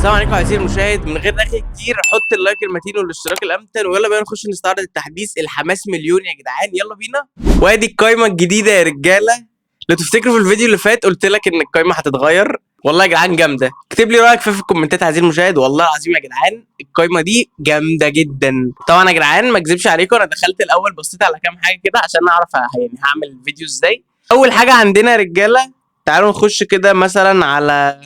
السلام عليكم عزيزي المشاهد. من غير رغي كتير حط اللايك المتين والاشتراك الامتن ويلا بينا نخش نستعرض التحديث. الحماس مليون يا جدعان، يلا بينا. وادي القايمه الجديده يا رجاله. لو تفتكروا في الفيديو اللي فات قلت لك ان القايمه هتتغير، والله يا جدعان جامده. اكتب لي رايك في الكومنتات عزيزي المشاهد. والله العظيم يا جدعان القايمه دي جامده جدا. طبعا يا جدعان ما اكذبش عليكم، انا دخلت الاول بصيت على كام حاجه كده عشان اعرف يعني هعمل فيديو ازاي. اول حاجه عندنا يا رجاله، تعالوا نخش كده مثلا على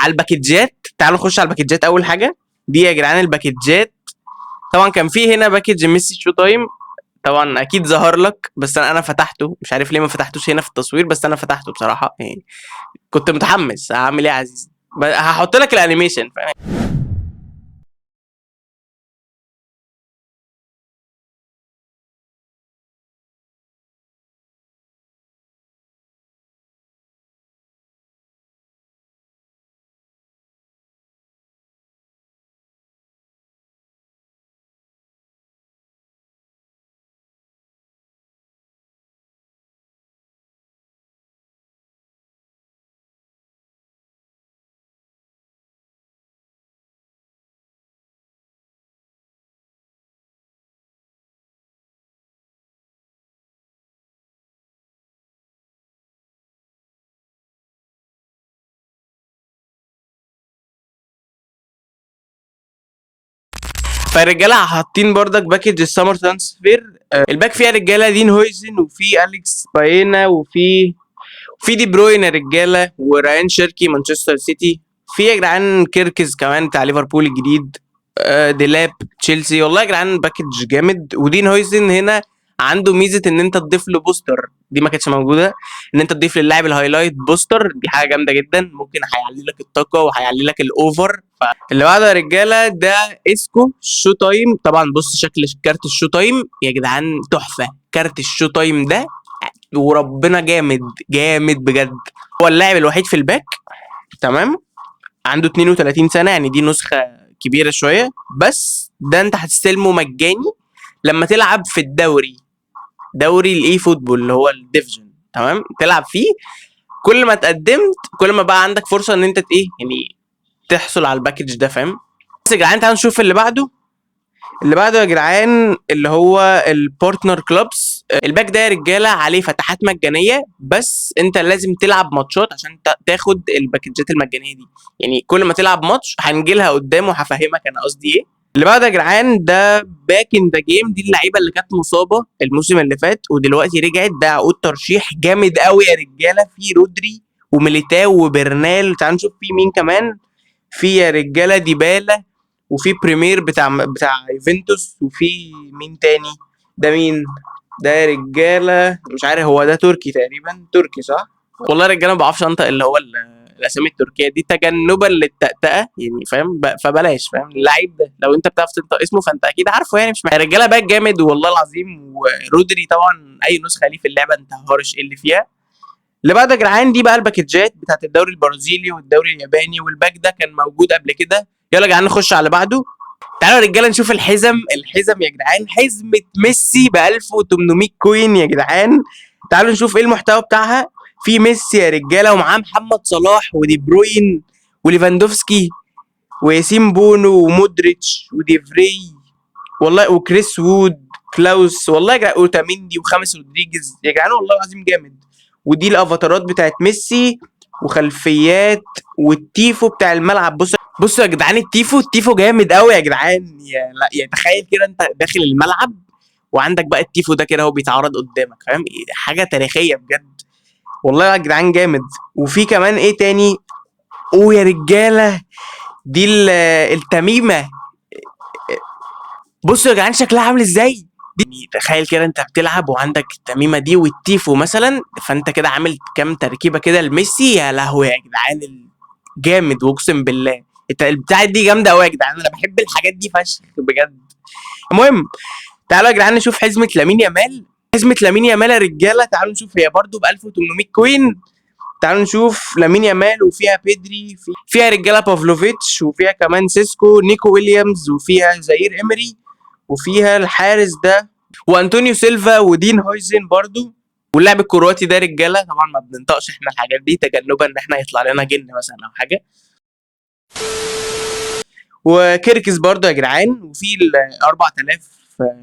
الباكيجات. تعالوا نخش على الباكيجات. اول حاجه دي يا جدعان الباكيجات. طبعا كان في هنا باكيج ميسي شو تايم، طبعا اكيد ظهر لك، بس انا فتحته، مش عارف ليه ما فتحتوش هنا في التصوير، بس انا فتحته بصراحه يعني كنت متحمس. هعمل ايه يا عزيزي؟ هحط لك الانيميشن فاهم. فالرجاله حاطين بردك باكج السمر ترانسفير. الباك فيها رجاله دين هويزن وفي اليكس باينا وفي دي بروين يا رجاله وراين شيركي مانشستر سيتي. في يا جدعان كيركز كمان بتاع ليفربول الجديد. ديلاب تشيلسي. والله يا جدعان باكج جامد. ودين هويزن هنا عنده ميزه ان انت تضيف له بوستر، دي ما كانتش موجوده، ان انت تضيف للاعب الهايلايت بوستر. دي حاجه جامده جدا، ممكن هيعلي لك الطاقه وهيعلي لك الاوفر. اللي بعده يا رجاله ده اسكو شو تايم. طبعا بص شكل كارت الشو تايم يا جدعان تحفه. كارت الشو تايم ده وربنا جامد جامد بجد. هو اللاعب الوحيد في الباك، تمام، عنده 32 سنه، يعني دي نسخه كبيره شويه، بس ده انت هتستلمه مجاني لما تلعب في دوري الاي فوتبول اللي هو الديفجن، تمام، تلعب فيه. كل ما تقدمت كل ما بقى عندك فرصه ان انت ايه يعني تحصل على الباكج ده، فاهم. بس يا جدعان تعالوا نشوف اللي بعده. اللي بعده يا جدعان اللي هو البارتنر كلوبس. الباك ده يا رجاله عليه فتحات مجانيه، بس انت لازم تلعب ماتشات عشان تاخد الباكجات المجانيه دي. يعني كل ما تلعب ماتش هنجيلها قدام وهفهمك انا قصدي ايه. اللي بعده يا جدعان ده باك ان ذا جيم. دي اللعيبه اللي كانت مصابه الموسم اللي فات ودلوقتي رجعت. ده عقود ترشيح جامد قوي يا رجاله. في رودري وميليتاو وبرنال. تعالوا نشوف في مين كمان. في يا رجاله ديبالا، وفي بريمير بتاع يوفنتوس، وفي مين تاني. ده مين ده يا رجاله؟ مش عارف، هو ده تركي تقريبا، تركي صح. والله يا رجاله ما بعرفش انطق اللي هو الاسامي التركيه دي تجنبا للتأتأة يعني، فاهم. فبلاش، فاهم اللعيب ده لو انت بتعرف تنطق اسمه فانت اكيد عارفه يعني. مش رجاله باك جامد والله العظيم. ورودري طبعا اي نسخه ليه في اللعبه انت هارش ايه اللي فيها. اللي بعد يا جدعان دي بقى الباكجات بتاعت الدوري البرازيلي والدوري الياباني، والباك ده كان موجود قبل كده. يلا يا جدعان نخش على بعده. تعالوا يا رجاله نشوف الحزم يا جدعان. حزمه ميسي ب 1800 كوين يا جدعان. تعالوا نشوف ايه المحتوى بتاعها. في ميسي يا رجاله ومعاه محمد صلاح ودي بروين وليفاندوفسكي وياسين بونو ومودريتش وديفري، والله، وكريس وود كلاوس، والله يا جدعان، اوتاميندي وخامس رودريجيز يا جدعان، والله العظيم جامد. ودي الافاتارات بتاعت ميسي وخلفيات والتيفو بتاع الملعب. بصوا يا جدعان التيفو جامد قوي يا جدعان. لا يعني تخيل كده انت داخل الملعب وعندك بقى التيفو ده كده هو بيتعرض قدامك، فاهم. حاجه تاريخيه بجد والله يا جدعان جامد. وفي كمان ايه تاني. يا رجاله دي التميمه. بصوا يا جدعان شكلها عامل ازاي. دي تخيل كده انت بتلعب وعندك التميمه دي والتيفو مثلا، فانت كده عامل كام تركيبه كده لميسي. يا لهوي يا جدعان جامد، واقسم بالله البتاعه دي جامده قوي يا جدعان. انا بحب الحاجات دي فشخ بجد. المهم تعالوا يا جدعان نشوف حزمه لامين يامال. حزمه لامين يامال يا رجاله تعالوا نشوف. هي برده ب 1800 كوين. تعالوا نشوف لامين يامال وفيها بيدري، فيها رجاله بافلوفيتش، وفيها كمان سيسكو نيكو ويليامز، وفيها زاير امري، وفيها الحارس ده وانطونيو سيلفا ودين هويزن برضو. واللاعب الكرواتي ده رجاله طبعا ما بننطقش احنا الحاجات دي تجنبا ان احنا يطلع لنا جن مثلا او حاجه. وكيركس برضه يا جدعان، وفي ال 4000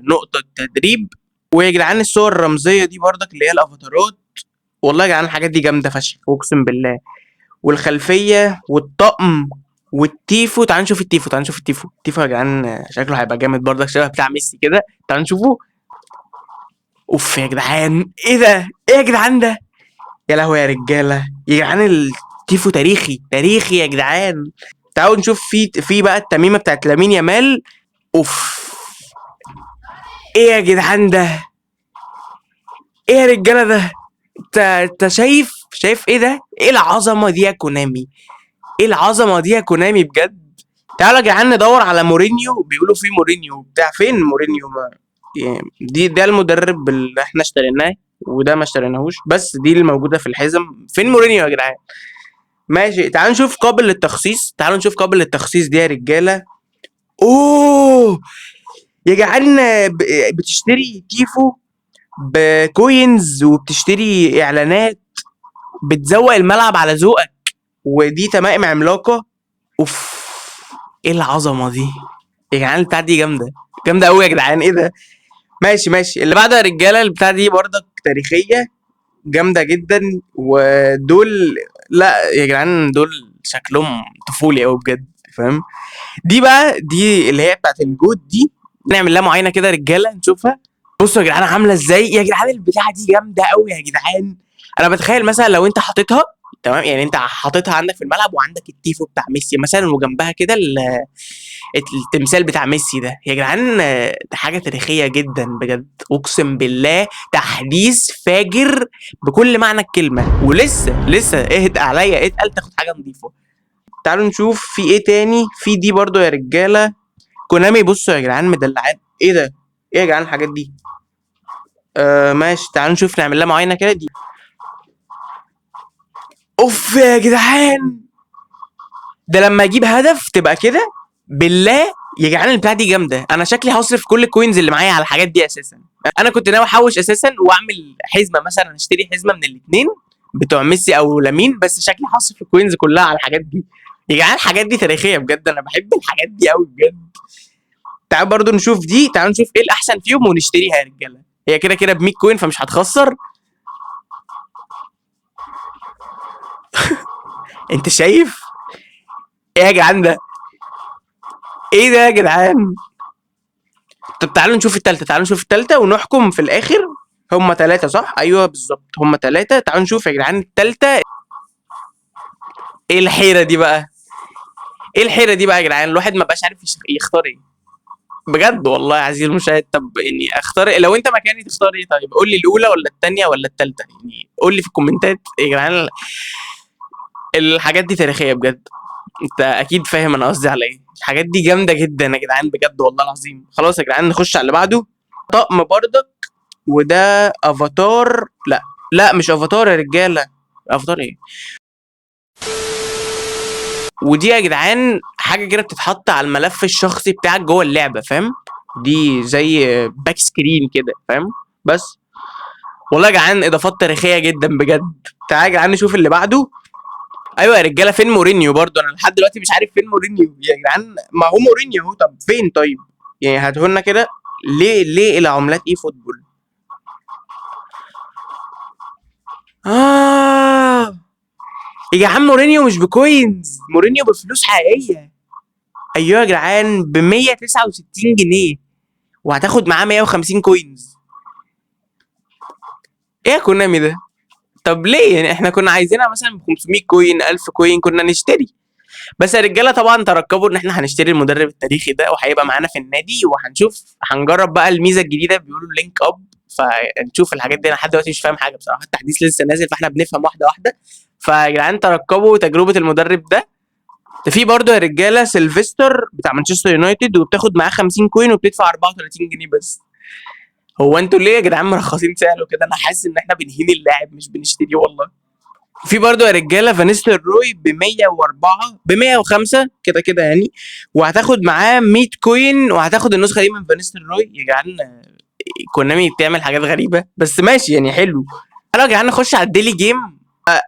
نقطة تدريب. ويا جدعان الصور الرمزية دي برضك اللي هي الافاتارات، والله يا جدعان الحاجات دي جامدة فشخ اقسم بالله. والخلفية والطقم والتيفو، تعالوا نشوف التيفو، تعالوا نشوف التيفو. التيفو يا جدعان شكله هيبقى جامد برضك، شبه بتاع ميسي كده، تعالوا نشوفه. اوف يا جدعان، ايه ده؟ ايه يا جدعان ده؟ يا لهوي يا رجالة يا جدعان، التيفو تاريخي تاريخي يا جدعان. تعالوا نشوف في بقى التميمة بتاعت لامين يامال. اوف، ايه يا جدعان ده؟ ايه يا رجالة ده؟ انت شايف ايه ده؟ ايه العظمة دي يا كونامي؟ ايه العظمة دي يا كونامي بجد؟ تعالوا يا جدعان ندور على مورينيو، بيقولوا في مورينيو بتاع، فين مورينيو؟ ما يعني ده المدرب اللي احنا اشتريناه، وده ما اشتريناهوش، بس دي اللي موجودة في الحزم. فين مورينيو يا جدعان؟ ماشي، تعالوا نشوف قابل للتخصيص، تعالوا نشوف قابل للتخصيص دي يا رجالة. اوه يا جدعان، بتشتري تيفو بكوينز، وبتشتري اعلانات، بتزوق الملعب على ذوقك، ودي تمائم عملاقة. اوف، ايه العظمة دي يا جدعان؟ البتاع دي جامدة جامدة قوي يا جدعان، ايه ده؟ ماشي اللي بعده يا رجالة، البتاع دي برضك تاريخية جامدة جدا. ودول، لا يا جدعان دول شكلهم طفولي قوي بجد، فاهم؟ دي بقى دي اللي هي بتاعت الجود دي، نعمل لها معاينه كده رجاله نشوفها. بصوا يا جدعان عامله ازاي يا جدعان، البتاعه دي جامده قوي يا جدعان. انا بتخيل مثلا لو انت حاططها، تمام يعني انت حاططها عندك في الملعب، وعندك التيفو بتاع ميسي مثلا، وجنبها كده التمثال بتاع ميسي ده يا جدعان، ده حاجه تاريخيه جدا بجد اقسم بالله، تحديث فاجر بكل معنى الكلمه. ولسه اهدى عليا، اتقل تاخد حاجه نظيفه. تعالوا نشوف في ايه تاني. في دي برضو يا رجاله كونامي، بصوا يا جدعان مدلعات، ايه ده؟ ايه يا جدعان الحاجات دي؟ ماشي، تعالوا نشوف نعمل لها معاينه كده دي. اوف يا جدعان، ده لما اجيب هدف تبقى كده، بالله يا جدعان البتاعه دي جامده. انا شكلي هصرف كل الكوينز اللي معايا على الحاجات دي اساسا. انا كنت ناوي احوش اساسا واعمل حزمه مثلا، اشتري حزمه من الاثنين بتوع ميسي او لامين، بس شكلي هصرف الكوينز كلها على الحاجات دي. يا جدعان الحاجات دي تاريخيه بجد، انا بحب الحاجات دي قوي بجد. تعال برضو نشوف دي، تعال نشوف ايه الاحسن فيهم ونشتريها يا رجاله. هي كده كده ب 100 كوين فمش هتخسر. انت شايف ايه يا جدعان ده؟ ايه ده يا جدعان؟ طب تعالوا نشوف التالتة، تعالوا نشوف التالتة ونحكم في الاخر. هما تلاتة صح؟ ايوه بالظبط هما تلاتة. تعالوا نشوف يا جدعان التالتة. ايه الحيرة دي بقى؟ ايه الحيرة دي بقى يا جدعان؟ الواحد ما بقاش عارف يختار ايه بجد والله يا عزيزي المشاهد. طب يعني اختار إيه؟ لو انت مكاني تختار ايه؟ طيب قول لي الاولى ولا الثانيه ولا الثالثه؟ يعني قول لي في الكومنتات يا جدعان. الحاجات دي تاريخيه بجد، انت اكيد فاهم انا قصدي على ايه. الحاجات دي جامده جدا يا جدعان بجد والله العظيم. خلاص يا جدعان نخش على اللي بعده. طقم برضك، وده افاتار. لا مش افاتار يا رجاله، افاتار ايه؟ ودي يا جدعان حاجه كده بتتحط على الملف الشخصي بتاعك جوه اللعبه، فاهم؟ دي زي باك سكرين كده، فاهم؟ بس والله يا جدعان اضافات تاريخيه جدا بجد. تعالى يا جدعان نشوف اللي بعده. ايوه يا رجاله، فين مورينيو؟ برضو انا لحد دلوقتي مش عارف فين مورينيو يا جدعان. ما هو مورينيو اهو، طب فين طيب؟ يعني هاتهولنا كده. ليه العملات ايه فوتبول؟ اه يا جدعان مورينيو مش بكوينز، مورينيو بفلوس حقيقيه. ايوه يا جدعان ب 169 جنيه، وهتاخد معاه 150 كوينز. ايه يا كونامي ده؟ طب ليه؟ يعني احنا كنا عايزينها مثلا ب 500 كوين، 1000 كوين كنا نشتري. بس يا رجاله طبعا ترقبوا ان احنا هنشتري المدرب التاريخي ده، وهيبقى معانا في النادي، وهنشوف هنجرب بقى الميزه الجديده بيقولوا لينك اب. فنشوف الحاجات دي. انا لحد دلوقتي مش فاهم حاجه بصراحه، التحديث لسه نازل فاحنا بنفهم واحده واحده. فيا جدعان ترقبوا تجربه المدرب ده. ده في برضه يا رجاله سيلفستر بتاع مانشستر يونايتد، وبتاخد معاه 50 كوين وبتدفع 34 جنيه بس. هو انتوا ليه يا جدعان مرخصين سعره كده؟ انا حاسس ان احنا بنهين اللاعب مش بنشتريه والله. في برضه يا رجاله فانيستر روي ب 104 ب 105 كده كده يعني، وهتاخد معاه 100 كوين، وهتاخد النسخه دي من فانيستر روي. يا جدعان كونامي بتعمل حاجات غريبه بس ماشي يعني حلو. تعالوا يا جدعان نخش على الديلي جيم.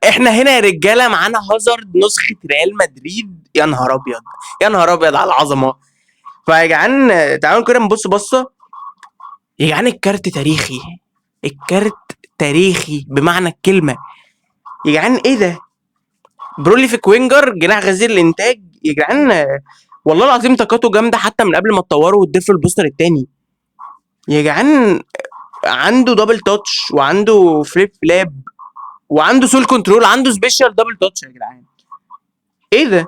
احنا هنا يا رجاله معانا هازارد نسخه ريال مدريد يا نهار ابيض، يا نهار ابيض على العظمه. فيا جدعان تعالوا كده نبص بصه. يا جدعان الكارت تاريخي، الكارت تاريخي بمعنى الكلمه. يا جدعان ايه ده؟ بروليفيك وينجر جناح غزير الانتاج. يا جدعان والله العظيم طاقته جامده حتى من قبل ما تطوروا وتضيفوا البوستر التاني. يا جدعان عنده دبل تاتش وعنده فليب فلاب وعنده سول كنترول، عنده سبيشال دبل تاتش. يا جدعان ايه ده؟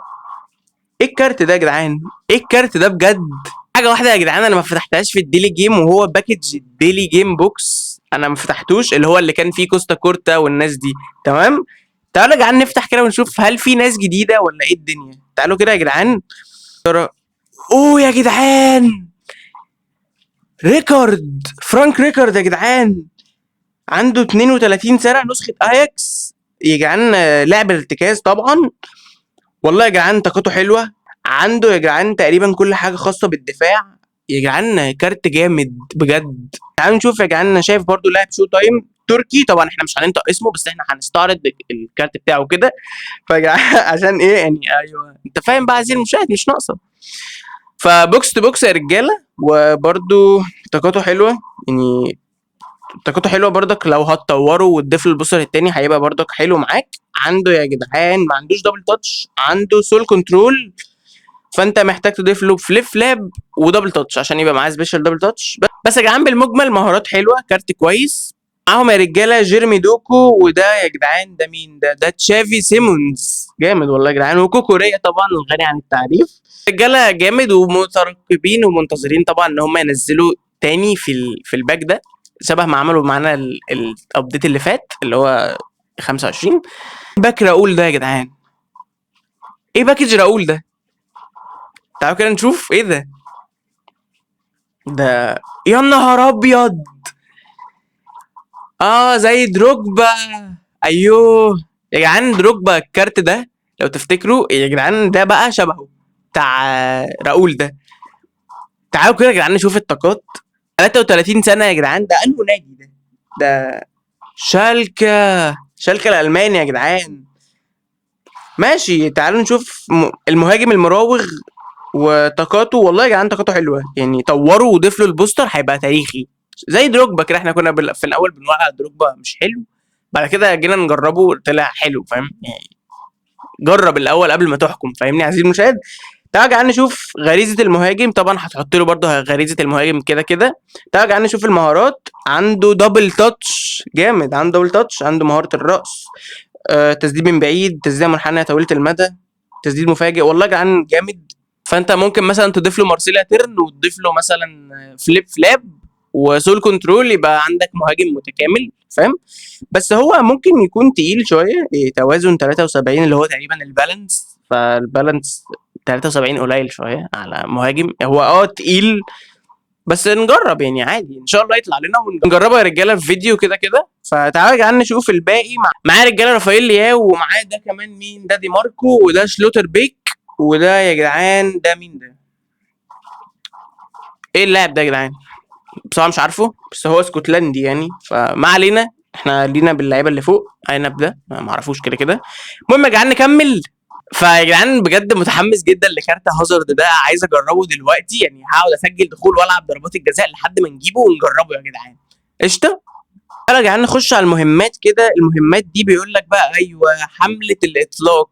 ايه الكارت ده يا جدعان؟ ايه الكارت ده بجد؟ حاجه واحده يا جدعان انا ما فتحتهاش في الديلي جيم، وهو باكج الديلي جيم بوكس انا ما فتحتوش، اللي هو اللي كان فيه كوستا كورتا والناس دي. تمام. تعالوا يا جدعان نفتح كده ونشوف هل في ناس جديده ولا ايه الدنيا. تعالوا كده يا جدعان. اوه يا جدعان، ريكارد، فرانك ريكارد يا جدعان، عنده 32 سنه، نسخه اياكس. يا جدعان لاعب ارتكاز طبعا. والله يا جدعان طاقته حلوه، عنده يا جدعان تقريبا كل حاجه خاصه بالدفاع. يا جدعان كارت جامد بجد. تعالوا نشوف يا جدعان. انا شايف برضو لاعب شو تايم تركي، طبعا احنا مش هننطق اسمه بس احنا هنستعرض الكارت بتاعه كده. فيا جدعان عشان ايه يعني؟ ايوه انت فاهم بقى عايزين المشاهد مش ناقصه. فبوكس تو بوكس يا رجاله، وبرضو طاقته حلوه يعني. طاقته حلوه برضك، لو هتطوره وتضيف له البوستر التاني هيبقى برضك حلو معاك. عنده يا جدعان ما عندوش دبل تاتش، عنده سول كنترول، فانت محتاج تضيف له فليب فلاب ودبل تاتش عشان يبقى معاه سبيشال دبل تاتش. بس يا جدعان بالمجمل مهارات حلوه، كارت كويس. معاهم يا رجاله جيرمي دوكو، وده يا جدعان ده مين ده؟ ده تشافي سيمونز، جامد والله يا جدعان. وكوكوريا طبعا الغني عن التعريف. رجاله جامد، ومترقبين ومنتظرين طبعا ان هم ينزلوا تاني في الباك ده، شبه ما عملوا معانا الابديت اللي فات اللي هو 25. باك راؤول ده يا جدعان، ايه باكج راؤول ده؟ تعالوا كده نشوف ايه ده. ده يا نهار ابيض، زي دروجبا. ايوه يا جدعان دروجبا الكارت ده لو تفتكروا يا جدعان ده بقى شبهه بتاع راؤول ده. تعالوا كده يا جدعان نشوف الطاقات. 33 سنه يا جدعان، ده انه نادي ده شالكه الالماني يا جدعان. ماشي تعالوا نشوف المهاجم المراوغ وطاقاته. والله يا جدعان طاقاته حلوه يعني، طوروا وضيف له البوستر هيبقى تاريخي زي دروجبا كده. احنا كنا في الاول بنقول على دروجبا مش حلو، بعد كده جينا نجربه طلع حلو، فاهم يعني؟ جرب الاول قبل ما تحكم، فاهمني عزيزي المشاهد. تعالى يا جدعان نشوف غريزه المهاجم. طبعا هتحط له برده غريزه المهاجم كده كده. تعالى يا جدعان نشوف المهارات. عنده دبل تاتش جامد، عنده دبل تاتش، عنده مهاره الرأس، تسديد من بعيد، تسديده منحنيه طويله المدى، تسديد مفاجئ. والله يا جدعان جامد. فانت ممكن مثلا تضيف له مارسيليا تيرن، وتضيف له مثلا فليب فلاب وسول كنترول، يبقى عندك مهاجم متكامل، فاهم؟ بس هو ممكن يكون تقيل شويه، توازن 73 اللي هو تقريبا البالانس. فالبالانس 73 قليل شويه على مهاجم، هو تقيل. بس نجرب يعني عادي، ان شاء الله يطلع لنا ونجربها يا رجاله في فيديو كده كده. فتعالوا يا جدعان نشوف الباقي. معاه رجاله رافائيل لياو، ومعاه ده كمان مين ده؟ دي ماركو، وده شلوتر بيك، وده يا جدعان ده مين ده؟ ايه اللاعب ده يا جدعان؟ بصراحه مش عارفه، بس هو اسكتلندي يعني، فما علينا. احنا لينا باللعيبه اللي فوق. عنب ده ما اعرفوش كده كده. المهم يا جدعان نكمل. فيا جدعان بجد متحمس جدا لكارت هازارد ده، عايز اجربه دلوقتي يعني. هقعد اسجل دخول والعب ضربات الجزاء لحد ما نجيبه ونجربه يا جدعان. قشطه. يلا يا جدعان نخش على المهمات كده. المهمات دي بيقول لك بقى ايوه حمله الاطلاق.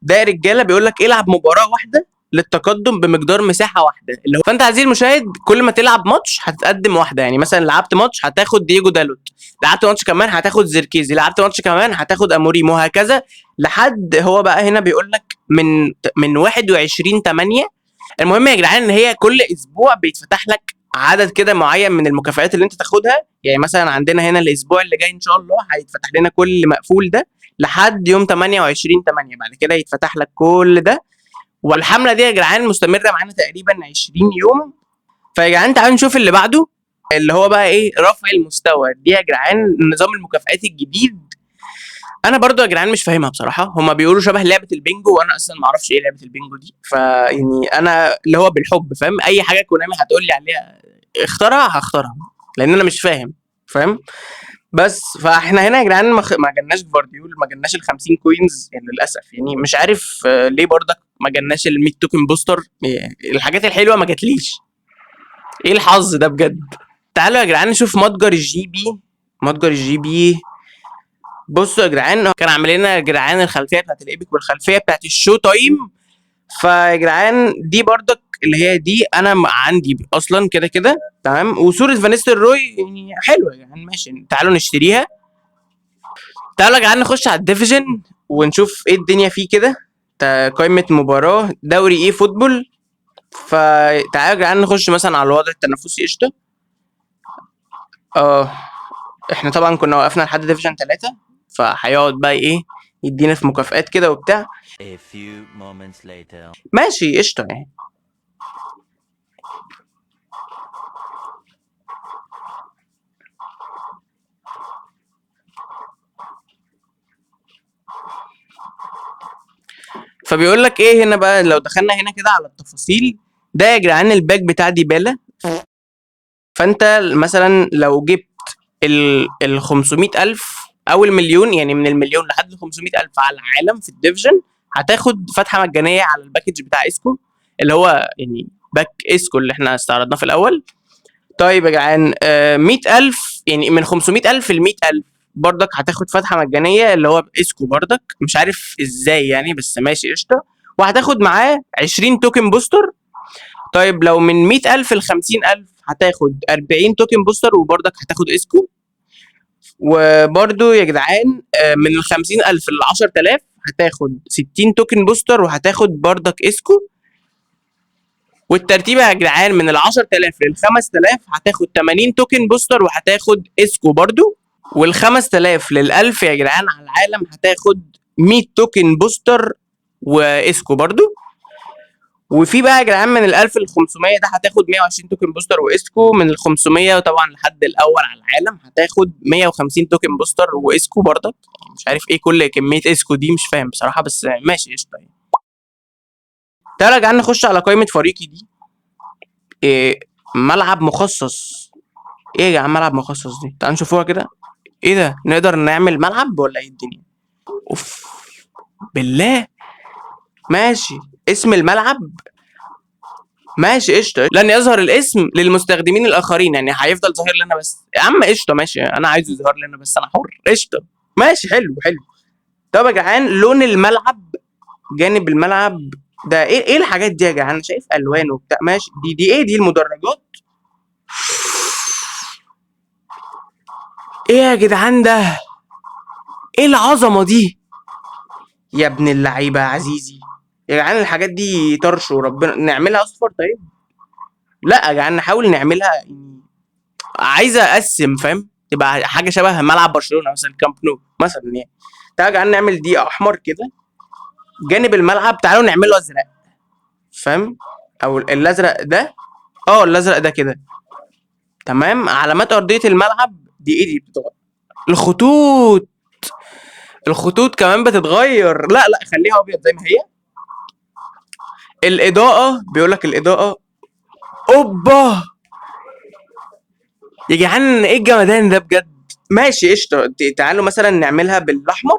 ده يا رجاله بيقول لك العب مباراه واحده للتقدم بمقدار مساحه واحده، اللي هو فانت عزيزي المشاهد كل ما تلعب ماتش هتتقدم واحده. يعني مثلا لعبت ماتش هتاخد دييجو دالوت، لعبت ماتش كمان هتاخد زيركيزي، لعبت ماتش كمان هتاخد اموريم، وهكذا لحد هو بقى هنا بيقول لك من 21/8. المهم يا جدعان ان هي كل اسبوع بيتفتح لك عدد كده معين من المكافآت اللي انت تاخدها. يعني مثلا عندنا هنا الاسبوع اللي جاي ان شاء الله هيتفتح لنا كل مقفول ده لحد يوم 28/8، بعد كده يتفتح لك كل ده. والحمله دي يا جدعان مستمره معانا تقريبا 20 يوم. فيا جدعان تعالوا نشوف اللي بعده، اللي هو بقى ايه؟ رفع المستوى. دي يا جدعان نظام المكافآت الجديد. انا برضو يا جدعان مش فاهمها بصراحه. هما بيقولوا شبه لعبه البينجو، وانا اصلا ما اعرفش ايه لعبه البينجو دي. فيعني انا اللي هو بالحب فاهم، اي حاجه كونامي هتقول لي عليها اختارها هختارها، لان انا مش فاهم، فاهم؟ بس فاحنا هنا يا جدعان ما جالناش جفارديول، ما جالناش ال 50 كوينز يعني للاسف، يعني مش عارف ليه برضك ما جالناش ال 100 توكن بوستر. يعني الحاجات الحلوه ما جاتليش، ايه الحظ ده بجد. تعالوا يا جدعان نشوف متجر الجي بي. متجر الجي بي، بصوا يا جدعان كان عامل لنا يا جدعان الخلفيه بتاعت الايبك والخلفيه بتاعت الشو تايم. فيا جدعان دي برضك اللي هي دي انا عندي اصلا كده كده تمام، وصوره فانيستر روي يعني حلوه يعني ماشي، تعالوا نشتريها. تعالوا يا جدعان نخش على الديفيجن ونشوف ايه الدنيا فيه كده. قائمه مباراه دوري ايه فوتبول. فتعالوا يا جدعان نخش مثلا على الوضع التنافسي قشطه. اه احنا طبعا كنا وقفنا لحد ديفيجن 3، فهيقعد بقى ايه يدينا في مكافآت كده وبتاع. A few moments later. ماشي قشطه يعني. فبيقول لك ايه هنا بقى، لو دخلنا هنا كده على التفاصيل، ده يا جدعان الباك بتاع ديبالا. فانت مثلا لو جبت ال 500,000 او المليون، يعني من المليون لحد ال 500,000 على العالم في الديفيجن، هتاخد فتحه مجانيه على الباكج بتاع اسكو، اللي هو يعني باك اسكو اللي احنا استعرضناه في الاول. طيب يا جدعان 100,000 يعني من 500,000 ل 100,000 برضك هتاخد فتحه مجانيه اللي هو باسكو برضك، مش عارف ازاي يعني بس ماشي قشطه. وهتاخد معاه 20 توكن بوستر. طيب لو من 100,000 ل 50,000 هتاخد 40 توكن بوستر وبرضك هتاخد اسكو. وبرده يا جدعان من ال 50,000 ل 10,000 هتاخد 60 توكن بوستر وهتاخد برضك اسكو. والترتيبه يا جدعان من ال 10,000 لل 5,000 هتاخد 80 توكن بوستر وهتاخد اسكو برضو. وال 5,000 لل 1000 يا جدعان على العالم هتاخد 100 توكن بوستر واسكو برضو. وفي بقى يا جدعان من ال 1000 ل 500 ده هتاخد 120 توكن بوستر واسكو. من ال 500 طبعا لحد الاول على العالم هتاخد 150 توكن بوستر واسكو برضك. مش عارف ايه كل كميه اسكو دي، مش فاهم بصراحه بس ماشي قشطه يعني. تعالى يا جدعان نخش على قائمه فريقي دي. إيه ملعب مخصص. ايه يا جدعان ملعب مخصص دي؟ تعالوا نشوفوها كده. ايه ده، نقدر نعمل ملعب ولا ايه الدنيا؟ اوف بالله. ماشي اسم الملعب. ماشي قشطه، لن يظهر الاسم للمستخدمين الاخرين، يعني هيفضل ظاهر لنا بس يا عم قشطه ماشي، انا عايزه يظهر لنا بس انا حر قشطه. ماشي حلو حلو. طب يا جدعان لون الملعب، جانب الملعب ده ايه الحاجات دي يا جدعان؟ انا شايف الوان وبتاع ماشي. دي ايه دي المدرجات؟ ايه يا جدعان ده؟ ايه العظمه دي يا ابن اللعيبه يا عزيزي؟ يا جدعان الحاجات دي طرش وربنا. نعملها اصفر طيب؟ لا يا جدعان نحاول نعملها عايزه اقسم فاهم، تبقى حاجه شبه ملعب برشلونه مثلا كامب نو مثلا يعني. تعالوا يا جدعان نعمل دي احمر كده. جانب الملعب تعالوا نعمله ازرق فاهم، او الازرق ده. اه الازرق ده كده تمام. علامات ارضيه الملعب دي ايه دي بتتغير. الخطوط، الخطوط كمان بتتغير. لا لا خليها ابيض زي ما هي. الاضاءه بيقول لك الاضاءه. اوبا يا جدعان ايه الجمدان ده بجد. ماشي قشطه. تعالوا مثلا نعملها بالاحمر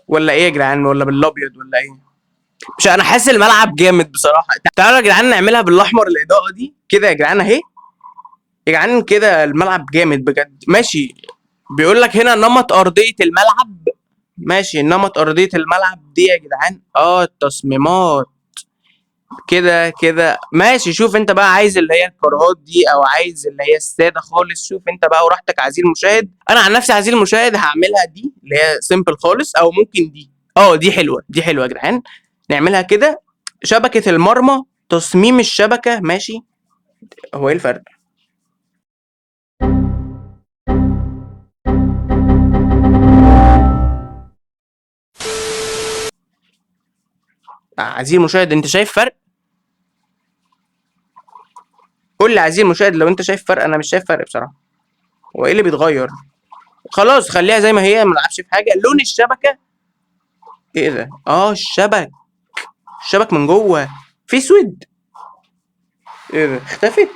ولا ايه يا جدعان، ولا بالابيض ولا ايه؟ مش انا حاسس الملعب جامد بصراحه. تعالوا يا جدعان نعملها بالاحمر الاضاءه دي كده يا جدعان اهي. يا جدعان كده الملعب جامد بجد ماشي. بيقول لك هنا نمط ارضيه الملعب. ماشي نمط ارضيه الملعب دي يا جدعان التصميمات كده كده ماشي. شوف انت بقى عايز اللي هي الكرهات دي او عايز اللي هي الساده خالص، شوف انت بقى وراحتك عزيزي المشاهد. انا عن نفسي عزيزي المشاهد هعملها دي اللي هي سيمبل خالص، او ممكن دي. دي حلوه، دي حلوه يا جدعان. نعملها كده. شبكه المرمى، تصميم الشبكه ماشي. هو ايه الفرق؟ عزيزي المشاهد انت شايف فرق؟ قول لي عزيزي المشاهد لو انت شايف فرق. انا مش شايف فرق بصراحه. هو ايه اللي بيتغير؟ خلاص خليها زي ما هي، ما نلعبش في حاجه. لون الشبكه ايه ده؟ الشبك، الشبك من جوه في اسود. ايه ده اختفت؟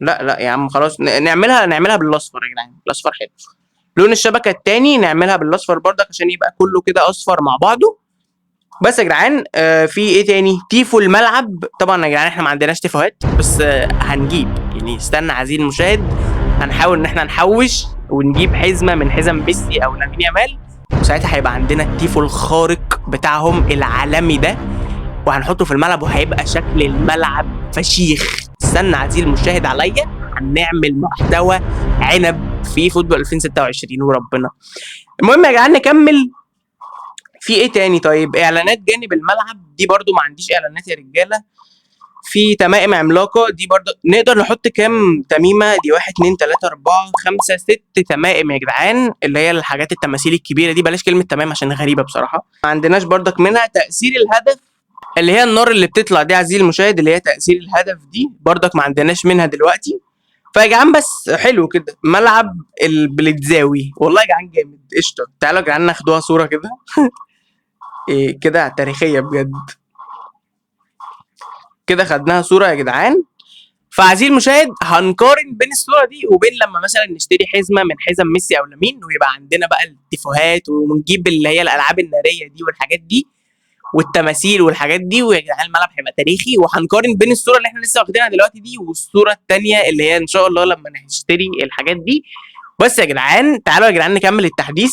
لا يا عم خلاص، نعملها بالاصفر يا جدعان، الاصفر حلو. لون الشبكه التاني نعملها بالاصفر برضك عشان يبقى كله كده اصفر مع بعضه. بس يا جدعان في ايه تاني؟ تيفو الملعب. طبعا يا جدعان احنا ما عندناش تيفوهات، بس هنجيب يعني، استنى عزيزي المشاهد، هنحاول ان احنا نحوش ونجيب حزمه من حزم ميسي او لامين يامال، وساعتها هيبقى عندنا التيفو الخارق بتاعهم العالمي ده، وهنحطه في الملعب وهيبقى شكل الملعب فشيخ. استنى عزيزي المشاهد عليا، هنعمل محتوى عنب في فوتبول 2026 وربنا. المهم يا جدعان نكمل. في ايه تاني؟ طيب اعلانات جانب الملعب دي برضو ما عنديش اعلانات يا رجاله. في تمائم عملاقه دي برضو نقدر نحط كام تميمه دي؟ 1 2 3 4 5 6 تمائم يا جدعان، اللي هي الحاجات التماثيل الكبيره دي. بلاش كلمه تمام عشان غريبه بصراحه. ما عندناش برضك منها تاثير الهدف، اللي هي النار اللي بتطلع دي عزيزي المشاهد، اللي هي تاثير الهدف دي برضك ما عندناش منها دلوقتي. فيا جدعان بس حلو كده ملعب البليتزاوي، والله يا جدعان جامد قشطه. تعالوا يا جدعان ناخدوها صوره كده إيه كده تاريخيه بجد. كده خدناها صوره يا جدعان. فعزيزي المشاهد هنقارن بين الصوره دي وبين لما مثلا نشتري حزمه من حزم ميسي او لامين، ويبقى عندنا بقى التيفوهات ونجيب اللي هي الالعاب الناريه دي والحاجات دي والتماثيل والحاجات دي، ويا جدعان الملعب هيبقى تاريخي. وهنقارن بين الصوره اللي احنا لسه واخدينها دلوقتي دي والصوره الثانيه اللي هي ان شاء الله لما نشتري الحاجات دي. بس يا جدعان تعالوا يا جدعان نكمل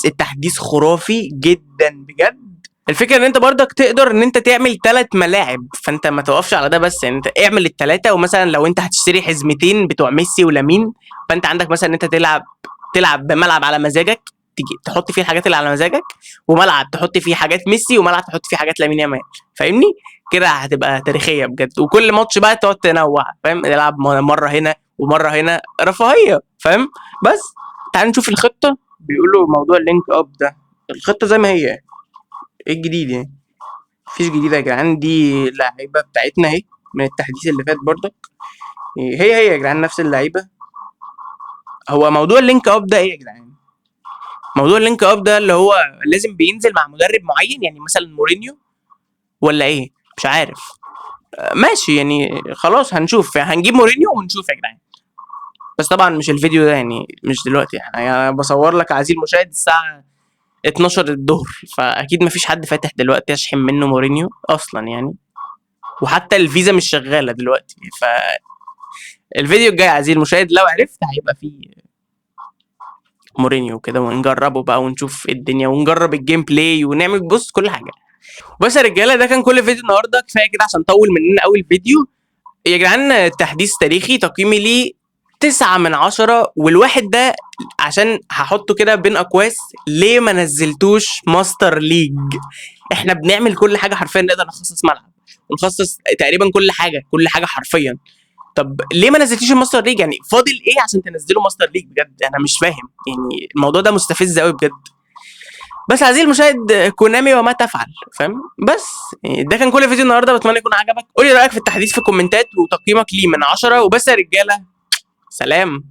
التحديث خرافي جدا بجد. الفكره ان انت برضك تقدر ان انت تعمل 3 ملاعب، فانت ما توقفش على ده بس، يعني انت اعمل الثلاثه. ومثلا لو انت هتشتري حزمتين بتوع ميسي ولامين، فانت عندك مثلا ان انت تلعب بملعب على مزاجك، تيجي تحط فيه الحاجات اللي على مزاجك، وملعب تحط فيه حاجات ميسي، وملعب تحط فيه حاجات لامين يامال. فاهمني؟ كده هتبقى تاريخيه بجد. وكل ماتش بقى تقعد تنوع، فاهم؟ نلعب مره هنا ومره هنا، رفاهيه، فاهم؟ بس تعال نشوف الخطه. بيقولوا موضوع اللينك اب ده، الخطه زي ما هي. ايه الجديد يعني؟ مفيش جديد يا جدعان، دي اللعيبه بتاعتنا اهي من التحديث اللي فات برضك، هي يا جدعان نفس اللعيبه. هو موضوع اللينك اب ده ايه يا جدعان؟ موضوع اللينك اب ده اللي هو لازم بينزل مع مدرب معين، يعني مثلا مورينيو ولا ايه؟ مش عارف. ماشي يعني خلاص هنشوف، يعني هنجيب مورينيو ونشوف يا جدعان. بس طبعا مش الفيديو ده يعني، مش دلوقتي، يعني انا بصور لك عزيزي المشاهد الساعه 12 الظهر، فاكيد مفيش حد فاتح دلوقتي اشحن منه مورينيو اصلا يعني، وحتى الفيزا مش شغاله دلوقتي. فالفيديو الجاي عزيزي المشاهد لو عرفت هيبقى فيه مورينيو كده، ونجربه بقى ونشوف الدنيا ونجرب الجيم بلاي ونعمل بص كل حاجه. بس يا رجاله ده كان كل فيديو النهارده، كفايه كده عشان طول مننا قوي الفيديو يا جدعان. تحديث تاريخي، تقييمي ليه 9/10، والواحد ده عشان هحطه كده بين اقواس. ليه ما نزلتوش ماستر ليج؟ احنا بنعمل كل حاجه حرفيا، نقدر نخصص ملعب ونخصص تقريبا كل حاجه حرفيا. طب ليه ما نزلتيش الماستر ليج؟ يعني فاضل ايه عشان تنزلوا ماستر ليج؟ بجد انا مش فاهم، يعني الموضوع ده مستفز قوي بجد. بس عزيزي المشاهد كونامي وما تفعل، فاهم؟ بس ده كان كل فيديو النهارده، بتمنى يكون عجبك. قولي رايك في التحديث في الكومنتات وتقييمك ليه من 10. وبس يا رجاله، سلام.